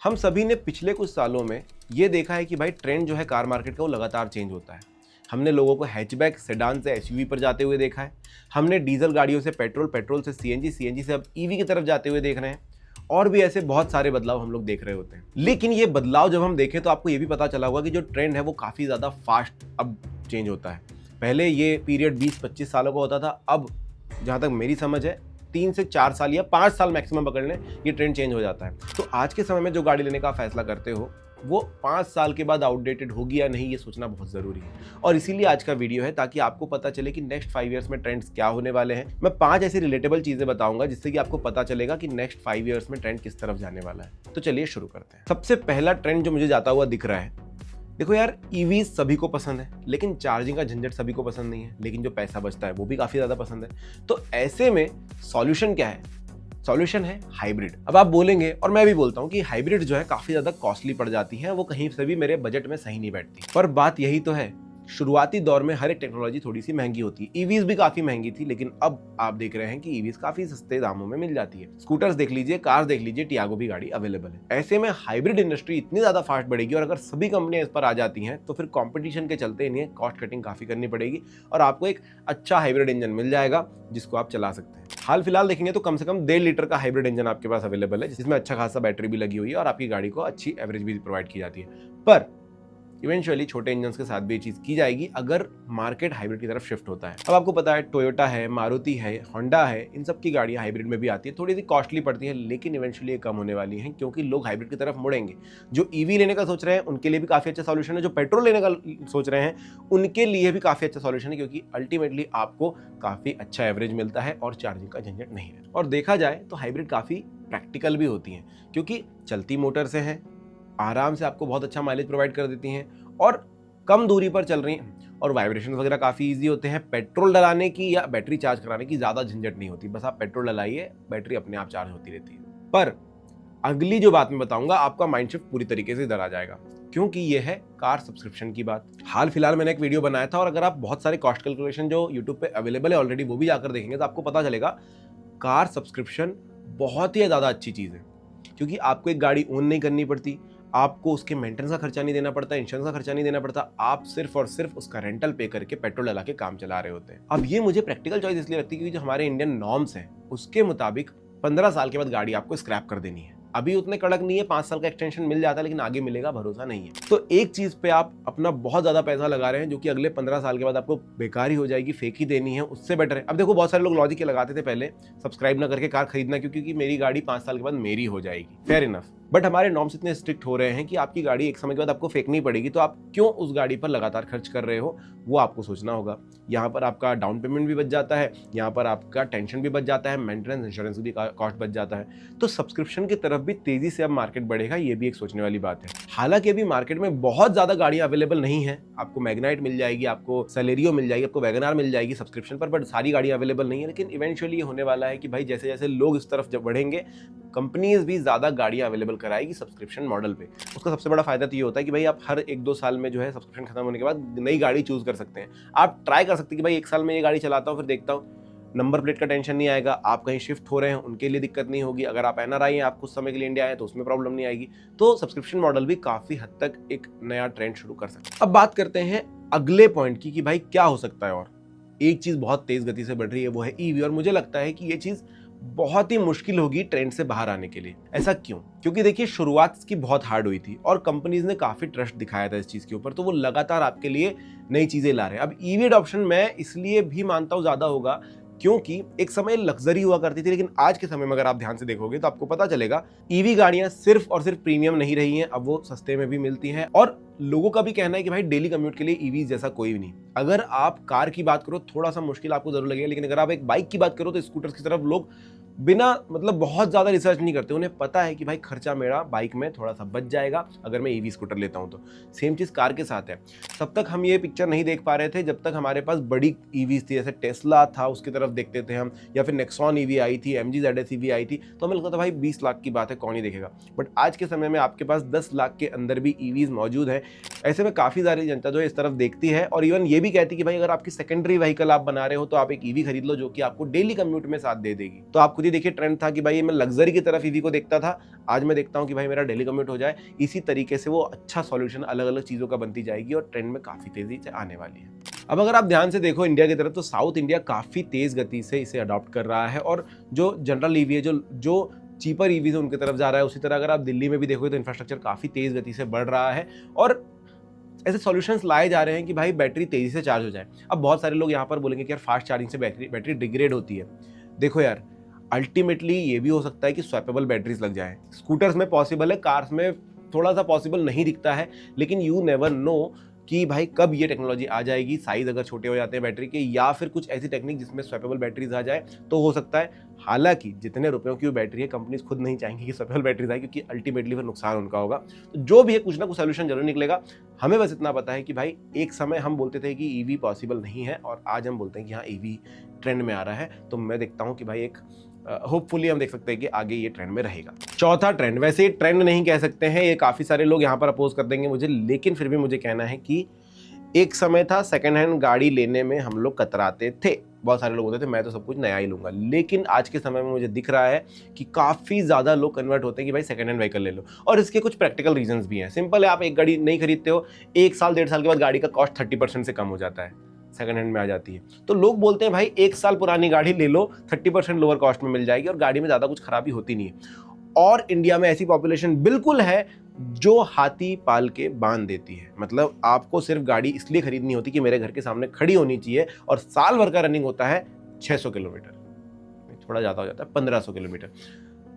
हम सभी ने पिछले कुछ सालों में ये देखा है कि भाई ट्रेंड जो है कार मार्केट का वो लगातार चेंज होता है। हमने लोगों को हैचबैक, सेडान से एसयूवी पर जाते हुए देखा है। हमने डीजल गाड़ियों से पेट्रोल, पेट्रोल से सीएनजी, सीएनजी से अब ईवी की तरफ जाते हुए देख रहे हैं। और भी ऐसे बहुत सारे बदलाव हम लोग देख रहे होते हैं। लेकिन ये बदलाव जब हम देखें तो आपको ये भी पता चला होगा कि जो ट्रेंड है वो काफ़ी ज़्यादा फास्ट अब चेंज होता है। पहले ये पीरियड 20-25 सालों का होता था, अब जहाँ तक मेरी समझ है 3 से 4 साल या 5 साल मैक्सिमम पकड़ लें, ये ट्रेंड चेंज हो जाता है। तो आज के समय में जो गाड़ी लेने का फैसला करते हो वो 5 साल के बाद आउटडेटेड होगी या नहीं, ये सोचना बहुत ज़रूरी है। और इसीलिए आज का वीडियो है, ताकि आपको पता चले कि नेक्स्ट 5 ईयर्स में ट्रेंड्स क्या होने वाले हैं। मैं 5 ऐसी रिलेटेबल चीज़ें बताऊंगा जिससे कि आपको पता चलेगा कि नेक्स्ट 5 ईयर्स में ट्रेंड किस तरफ जाने वाला है। तो चलिए शुरू करते हैं। सबसे पहला ट्रेंड जो मुझे जाता हुआ दिख रहा है, देखो यार, ईवी सभी को पसंद है, लेकिन चार्जिंग का झंझट सभी को पसंद नहीं है, लेकिन जो पैसा बचता है वो भी काफ़ी ज़्यादा पसंद है। तो ऐसे में सॉल्यूशन क्या है? सॉल्यूशन है हाइब्रिड। अब आप बोलेंगे, और मैं भी बोलता हूँ कि हाइब्रिड जो है काफ़ी ज़्यादा कॉस्टली पड़ जाती है, वो कहीं से भी मेरे बजट में सही नहीं बैठती। पर बात यही तो है, शुरुआती दौर में हर एक टेक्नोलॉजी थोड़ी सी महंगी होती है। ईवीज भी काफी महंगी थी, लेकिन अब आप देख रहे हैं कि ईवीज काफी सस्ते दामों में मिल जाती है। स्कूटर्स देख लीजिए, कार्स देख लीजिए, टियागो भी गाड़ी अवेलेबल है। ऐसे में हाइब्रिड इंडस्ट्री इतनी ज्यादा फास्ट बढ़ेगी, और अगर सभी कंपनियां इस पर आ जाती हैं तो फिर कंपटीशन के चलते इन्हें कॉस्ट कटिंग काफी करनी पड़ेगी, और आपको एक अच्छा हाइब्रिड इंजन मिल जाएगा जिसको आप चला सकते हैं। हाल फिलहाल देखेंगे तो कम से कम 1.5 लीटर का हाइब्रिड इंजन आपके पास अवेलेबल है, जिसमें अच्छा खासा बैटरी भी लगी हुई है और आपकी गाड़ी को अच्छी एवरेज भी प्रोवाइड की जाती है। पर इवेंचुअली छोटे इंजन के साथ भी ये चीज़ की जाएगी अगर मार्केट हाइब्रिड की तरफ शिफ्ट होता है। अब आपको पता है टोयोटा है, मारुति है, होंडा है, इन सब की गाड़ियां हाइब्रिड में भी आती है। थोड़ी सी कॉस्टली पड़ती है, लेकिन इवेंचुअली ये कम होने वाली हैं, क्योंकि लोग हाइब्रिड की तरफ मुड़ेंगे। जो ईवी लेने का सोच रहे हैं उनके लिए भी काफ़ी अच्छा सॉल्यूशन है, जो पेट्रोल लेने का सोच रहे हैं उनके लिए भी काफ़ी अच्छा सॉल्यूशन है, क्योंकि अल्टीमेटली आपको काफ़ी अच्छा एवरेज मिलता है और चार्जिंग का झंझट नहीं है। और देखा जाए तो हाइब्रिड काफ़ी प्रैक्टिकल भी होती हैं, क्योंकि चलती मोटर से हैं, आराम से आपको बहुत अच्छा माइलेज प्रोवाइड कर देती हैं और कम दूरी पर चल रही हैं, और वाइब्रेशन वगैरह काफ़ी इजी होते हैं। पेट्रोल डलाने की या बैटरी चार्ज कराने की ज़्यादा झंझट नहीं होती, बस आप पेट्रोल डलाइए, बैटरी अपने आप चार्ज होती रहती है। पर अगली जो बात मैं बताऊंगा, आपका माइंड शिफ्ट पूरी तरीके से इधर आ जाएगा, क्योंकि ये है कार सब्सक्रिप्शन की बात। हाल फिलहाल मैंने एक वीडियो बनाया था, और अगर आप बहुत सारे कॉस्ट कैलकुलेशन जो यूट्यूब पे अवेलेबल है ऑलरेडी वो भी जाकर देखेंगे तो आपको पता चलेगा कार सब्सक्रिप्शन बहुत ही ज़्यादा अच्छी चीज़ है, क्योंकि आपको एक गाड़ी ओन नहीं करनी पड़ती, आपको उसके मेंटेनेंस का खर्चा नहीं देना पड़ता, इंश्योरेंस का खर्चा नहीं देना पड़ता, आप सिर्फ और सिर्फ उसका रेंटल पे करके पेट्रोल डला के काम चला रहे होते हैं। अब ये मुझे प्रैक्टिकल चॉइस इसलिए लगती है क्योंकि जो हमारे इंडियन नॉर्म्स हैं उसके मुताबिक 15 साल के बाद गाड़ी आपको स्क्रैप कर देनी है। अभी उतने कड़क नहीं है, 5 साल का एक्सटेंशन मिल जाता है, लेकिन आगे मिलेगा भरोसा नहीं है। तो एक चीज पे आप अपना बहुत ज्यादा पैसा लगा रहे हैं, जो कि अगले 15 साल के बाद आपको बेकार ही हो जाएगी, फेक ही देनी है, उससे बेटर है। अब देखो, बहुत सारे लोग लॉजिक ये लगाते थे पहले, सब्सक्राइब ना करके कार खरीदना क्योंकि मेरी गाड़ी 5 साल के बाद मेरी हो जाएगी। फेयर इनफ, बट हमारे नॉर्म्स इतने स्ट्रिक्ट हो रहे हैं कि आपकी गाड़ी एक समय के बाद आपको फेंकनी पड़ेगी, तो आप क्यों उस गाड़ी पर लगातार खर्च कर रहे हो, वो आपको सोचना होगा। यहाँ पर आपका डाउन पेमेंट भी बच जाता है, यहाँ पर आपका टेंशन भी बच जाता है, मेंटेनेंस, इंश्योरेंस भी कॉस्ट बच जाता है। तो सब्सक्रिप्शन की तरफ भी तेजी से अब मार्केट बढ़ेगा, ये भी एक सोचने वाली बात है। हालांकि अभी मार्केट में बहुत ज्यादा गाड़ियां अवेलेबल नहीं है, आपको मैग्नाइट मिल जाएगी, आपको सेलेरियो मिल जाएगी, आपको वैगनआर मिल जाएगी सब्सक्रिप्शन पर, बट सारी गाड़ियां अवेलेबल नहीं है। लेकिन इवेंचुअली ये होने वाला है कि भाई जैसे जैसे लोग इस तरफ जब बढ़ेंगे, कंपनीज भी ज्यादा गाड़ियां अवेलेबल कराएगी सब्सक्रिप्शन मॉडल पे। उसका सबसे बड़ा फायदा तो ये होता है कि भाई आप हर 1-2 साल में जो है सब्सक्रिप्शन खत्म होने के बाद नई गाड़ी चूज कर सकते हैं। आप ट्राई कर सकते हैं कि भाई 1 साल में ये गाड़ी चलाता हूँ, फिर देखता हूँ, नंबर प्लेट का टेंशन नहीं आएगा, आप कहीं शिफ्ट हो रहे हैं उनके लिए दिक्कत नहीं होगी, अगर आप एनआरआई हैं, आप कुछ समय के लिए इंडिया आए तो उसमें प्रॉब्लम नहीं आएगी। तो सब्सक्रिप्शन मॉडल भी काफी हद तक एक नया ट्रेंड शुरू कर सकते हैं। अब बात करते हैं अगले पॉइंट की कि भाई क्या हो सकता है। और एक चीज बहुत तेज गति से बढ़ रही है, वो है ईवी, और मुझे लगता है कि ये चीज बहुत ही मुश्किल होगी ट्रेंड से बाहर आने के लिए। ऐसा क्यों? क्योंकि देखिए, शुरुआत इसकी बहुत हार्ड हुई थी और कंपनीज ने काफी ट्रस्ट दिखाया था इस चीज के ऊपर, तो वो लगातार आपके लिए नई चीजें ला रहे हैं। अब ईवी अडॉप्शन मैं इसलिए भी मानता हूं ज्यादा होगा क्योंकि एक समय लग्जरी हुआ करती थी, लेकिन आज के समय में अगर आप ध्यान से देखोगे तो आपको पता चलेगा ईवी गाड़ियां सिर्फ और सिर्फ प्रीमियम नहीं रही हैं, अब वो सस्ते में भी मिलती हैं। और लोगों का भी कहना है कि भाई डेली कम्यूट के लिए ईवी जैसा कोई भी नहीं। अगर आप कार की बात करो थोड़ा सा मुश्किल आपको जरूर लगेगा, लेकिन अगर आप एक बाइक की बात करो तो स्कूटर्स की तरफ लोग बिना मतलब बहुत ज्यादा रिसर्च नहीं करते। उन्हें पता है कि भाई खर्चा मेरा बाइक में थोड़ा सा बच जाएगा अगर मैं ईवी स्कूटर लेता हूं तो। सेम चीज कार के साथ है। तब तक हम ये पिक्चर नहीं देख पा रहे थे जब तक हमारे पास बड़ी ईवीज थी, जैसे टेस्ला था उसकी तरफ देखते थे हम, या फिर नेक्सॉन ईवी आई थी, MG ZS ईवी आई थी, तो हमें लगता था भाई 20 लाख की बात है, कौन ही देखेगा। बट आज के समय में आपके पास 10 लाख के अंदर भी ईवीज मौजूद है। ऐसे में काफ़ी सारी जनता जो है इस तरफ देखती है और इवन ये भी कहती है कि भाई अगर आपकी सेकेंडरी व्हीकल आप बना रहे हो तो आप एक ईवी खरीद लो जो कि आपको डेली कम्यूट में साथ दे देगी। तो आप खुद ही देखिए, ट्रेंड था कि भाई मैं लग्जरी की तरफ ईवी को देखता था, आज मैं देखता हूँ कि भाई मेरा डेली कम्यूट हो जाए। इसी तरीके से वो अच्छा सॉल्यूशन अलग अलग चीज़ों का बनती जाएगी और ट्रेंड में काफ़ी तेजी से आने वाली है। अब अगर आप ध्यान से देखो इंडिया की तरफ, तो साउथ इंडिया काफ़ी तेज़ गति से इसे अडॉप्ट कर रहा है और जो जनरल ईवी है, जो चीपर ईवी उनकी तरफ जा रहा है। उसी तरह अगर आप दिल्ली में भी देखोगे तो इंफ्रास्ट्रक्चर काफ़ी तेज़ गति से बढ़ रहा है और ऐसे सॉल्यूशंस लाए जा रहे हैं कि भाई बैटरी तेज़ी से चार्ज हो जाए। अब बहुत सारे लोग यहाँ पर बोलेंगे कि यार फास्ट चार्जिंग से बैटरी डिग्रेड होती है। देखो यार, अल्टीमेटली ये भी हो सकता है कि स्वैपेबल बैटरीज लग जाए। स्कूटर्स में पॉसिबल है, कार्स में थोड़ा सा पॉसिबल नहीं दिखता है, लेकिन यू नेवर नो कि भाई कब ये टेक्नोलॉजी आ जाएगी। साइज अगर छोटे हो जाते हैं बैटरी के, या फिर कुछ ऐसी टेक्निक जिसमें स्वैपेबल बैटरीज आ जाए तो हो सकता है। हालांकि जितने रुपयों की वो बैटरी है, कंपनीज खुद नहीं चाहेंगी कि स्वैपेबल बैटरीज आए, क्योंकि अल्टीमेटली फिर नुकसान उनका होगा। तो जो भी है, कुछ ना कुछ सोल्यूशन जरूर निकलेगा। हमें बस इतना पता है कि भाई एक समय हम बोलते थे कि ईवी पॉसिबल नहीं है और आज हम बोलते हैं कि हाँ ईवी ट्रेंड में आ रहा है। तो मैं देखता हूँ कि भाई एक होपफुली हम देख सकते हैं कि आगे ये ट्रेंड में रहेगा। चौथा ट्रेंड, वैसे ट्रेंड नहीं कह सकते हैं, ये काफ़ी सारे लोग यहाँ पर अपोज कर देंगे मुझे, लेकिन फिर भी मुझे कहना है कि एक समय था सेकंड हैंड गाड़ी लेने में हम लोग कतराते थे। बहुत सारे लोग होते थे मैं तो सब कुछ नया ही लूंगा, लेकिन आज के समय में मुझे दिख रहा है कि काफ़ी ज़्यादा लोग कन्वर्ट होते हैं कि भाई सेकंड हैंड व्हीकल ले लो। और इसके कुछ प्रैक्टिकल रीजंस भी हैं। सिंपल है, आप एक गाड़ी नहीं खरीदते हो, 1 साल 1.5 साल के बाद गाड़ी का कॉस्ट 30% से कम हो जाता है, सेकंड हैंड में आ जाती है। तो लोग बोलते हैं भाई 1 साल पुरानी गाड़ी ले लो, 30% लोअर कॉस्ट में मिल जाएगी और गाड़ी में ज़्यादा कुछ खराबी होती नहीं है। और इंडिया में ऐसी पॉपुलेशन बिल्कुल है जो हाथी पाल के बांध देती है। मतलब आपको सिर्फ गाड़ी इसलिए खरीदनी होती कि मेरे घर के सामने खड़ी होनी चाहिए और साल भर का रनिंग होता है 600 किलोमीटर, थोड़ा ज़्यादा हो जाता है 1500 किलोमीटर।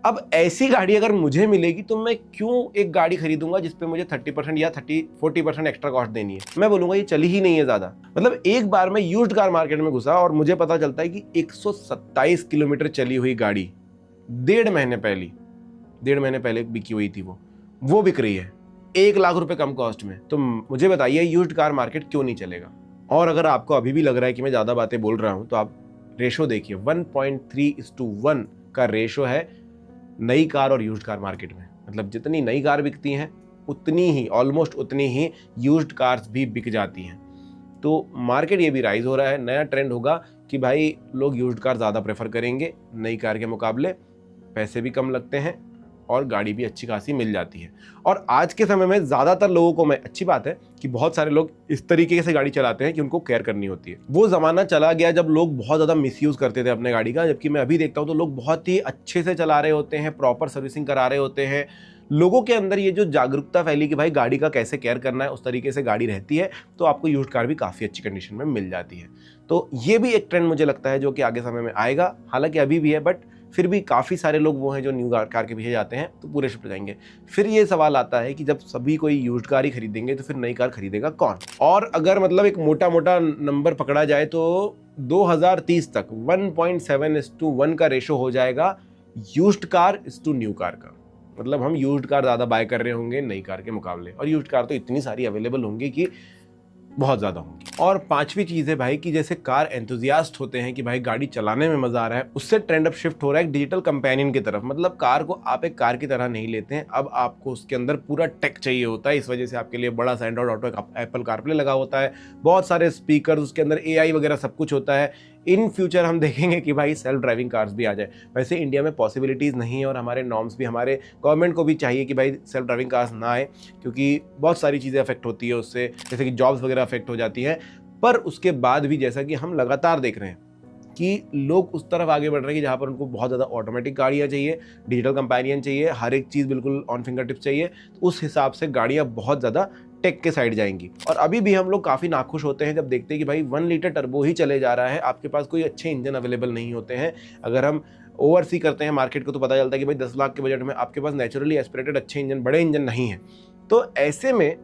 अब ऐसी गाड़ी अगर मुझे मिलेगी तो मैं क्यों एक गाड़ी खरीदूंगा जिसपे मुझे 30% या 40% एक्स्ट्रा कॉस्ट देनी है। मैं बोलूंगा ये चली ही नहीं है ज़्यादा। मतलब एक बार मैं यूज्ड कार मार्केट में घुसा और मुझे पता चलता है कि 127 किलोमीटर चली हुई गाड़ी 1.5 महीने पहले बिकी हुई थी, वो बिक रही है 1 लाख रुपए कम कॉस्ट में। तो मुझे बताइए यूज्ड कार मार्केट क्यों नहीं चलेगा। और अगर आपको अभी भी लग रहा है कि मैं ज़्यादा बातें बोल रहा हूं, तो आप रेशो देखिए, 1.3:1 का रेशो है नई कार और यूज्ड कार मार्केट में। मतलब जितनी नई कार बिकती हैं उतनी ही, ऑलमोस्ट उतनी ही यूज्ड कार्स भी बिक जाती हैं। तो मार्केट ये भी राइज हो रहा है। नया ट्रेंड होगा कि भाई लोग यूज्ड कार ज़्यादा प्रेफर करेंगे नई कार के मुकाबले, पैसे भी कम लगते हैं और गाड़ी भी अच्छी खासी मिल जाती है। और आज के समय में ज़्यादातर लोगों को, मैं अच्छी बात है कि बहुत सारे लोग इस तरीके से गाड़ी चलाते हैं कि उनको केयर करनी होती है। वो ज़माना चला गया जब लोग बहुत ज़्यादा मिसयूज़ करते थे अपने गाड़ी का, जबकि मैं अभी देखता हूँ तो लोग बहुत ही अच्छे से चला रहे होते हैं, प्रॉपर सर्विसिंग करा रहे होते हैं। लोगों के अंदर ये जो जागरूकता फैली कि भाई गाड़ी का कैसे केयर करना है, उस तरीके से गाड़ी रहती है, तो आपको यूज्ड कार भी काफ़ी अच्छी कंडीशन में मिल जाती है। तो ये भी एक ट्रेंड मुझे लगता है जो कि आगे समय में आएगा। हालांकि अभी भी है, बट फिर भी काफ़ी सारे लोग वो हैं जो न्यू कार के पीछे जाते हैं, तो पूरे शिफ्ट हो जाएंगे। फिर ये सवाल आता है कि जब सभी कोई यूज्ड कार ही खरीदेंगे तो फिर नई कार खरीदेगा कौन। और अगर मतलब एक मोटा मोटा नंबर पकड़ा जाए तो 2030 तक 1.7:1 का रेशो हो जाएगा used car to new car का। मतलब हम यूज्ड कार ज़्यादा बाय कर रहे होंगे नई कार के मुकाबले, और यूज्ड कार तो इतनी सारी अवेलेबल होंगी कि बहुत ज़्यादा होंगी। और पांचवी चीज़ है भाई कि जैसे कार एंथुजियास्ट होते हैं कि भाई गाड़ी चलाने में मज़ा आ रहा है, उससे ट्रेंड अब शिफ्ट हो रहा है डिजिटल कंपेनियन की तरफ। मतलब कार को आप एक कार की तरह नहीं लेते हैं, अब आपको उसके अंदर पूरा टेक चाहिए होता है। इस वजह से आपके लिए बड़ा सा एंड्रॉइड ऑटो, एप्पल कारप्ले लगा होता है, बहुत सारे स्पीकर, उसके अंदर AI वगैरह सब कुछ होता है। इन फ्यूचर हम देखेंगे कि भाई सेल्फ ड्राइविंग कार्स भी आ जाए। वैसे इंडिया में पॉसिबिलिटीज़ नहीं है और हमारे नॉर्म्स भी, हमारे गवर्नमेंट को भी चाहिए कि भाई सेल्फ ड्राइविंग कार्स ना आए, क्योंकि बहुत सारी चीज़ें अफेक्ट होती है उससे, जैसे कि जॉब्स वगैरह अफेक्ट हो जाती हैं। पर उसके बाद भी जैसा कि हम लगातार देख रहे हैं कि लोग उस तरफ आगे बढ़ रहे हैं कि जहाँ पर उनको बहुत ज़्यादा ऑटोमेटिक गाड़ियाँ चाहिए, डिजिटल कंपेनियन चाहिए, हर एक चीज़ बिल्कुल ऑन फिंगर टिप चाहिए। तो उस हिसाब से गाड़ियाँ बहुत ज़्यादा टेक के साइड जाएंगी। और अभी भी हम लोग काफ़ी नाखुश होते हैं जब देखते हैं कि भाई 1 लीटर टर्बो ही चले जा रहा है, आपके पास कोई अच्छे इंजन अवेलेबल नहीं होते हैं। अगर हम ओवरसी करते हैं मार्केट को तो पता चलता है कि भाई 10 लाख के बजट में आपके पास नेचुरली एस्पिरेटेड अच्छे इंजन, बड़े इंजन नहीं है। तो ऐसे में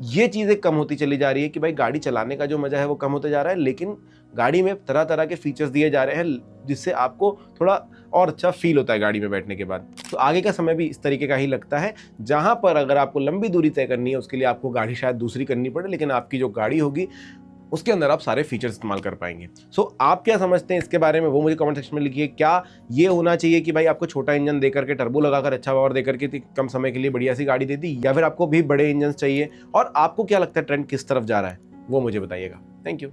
ये चीज़ें कम होती चली जा रही है कि भाई गाड़ी चलाने का जो मज़ा है वो कम होते जा रहा है, लेकिन गाड़ी में तरह तरह के फीचर्स दिए जा रहे हैं जिससे आपको थोड़ा और अच्छा फील होता है गाड़ी में बैठने के बाद। तो आगे का समय भी इस तरीके का ही लगता है, जहाँ पर अगर आपको लंबी दूरी तय करनी है उसके लिए आपको गाड़ी शायद दूसरी करनी पड़े, लेकिन आपकी जो गाड़ी होगी उसके अंदर आप सारे फीचर्स इस्तेमाल कर पाएंगे। सो आप क्या समझते हैं इसके बारे में, वो मुझे कमेंट सेक्शन में लिखिए। क्या ये होना चाहिए कि भाई आपको छोटा इंजन देकर के, टर्बो लगाकर, अच्छा पावर देकर के कम समय के लिए बढ़िया सी गाड़ी दे दी, या फिर आपको भी बड़े इंजन चाहिए? और आपको क्या लगता है ट्रेंड किस तरफ जा रहा है, वो मुझे बताइएगा। Thank you.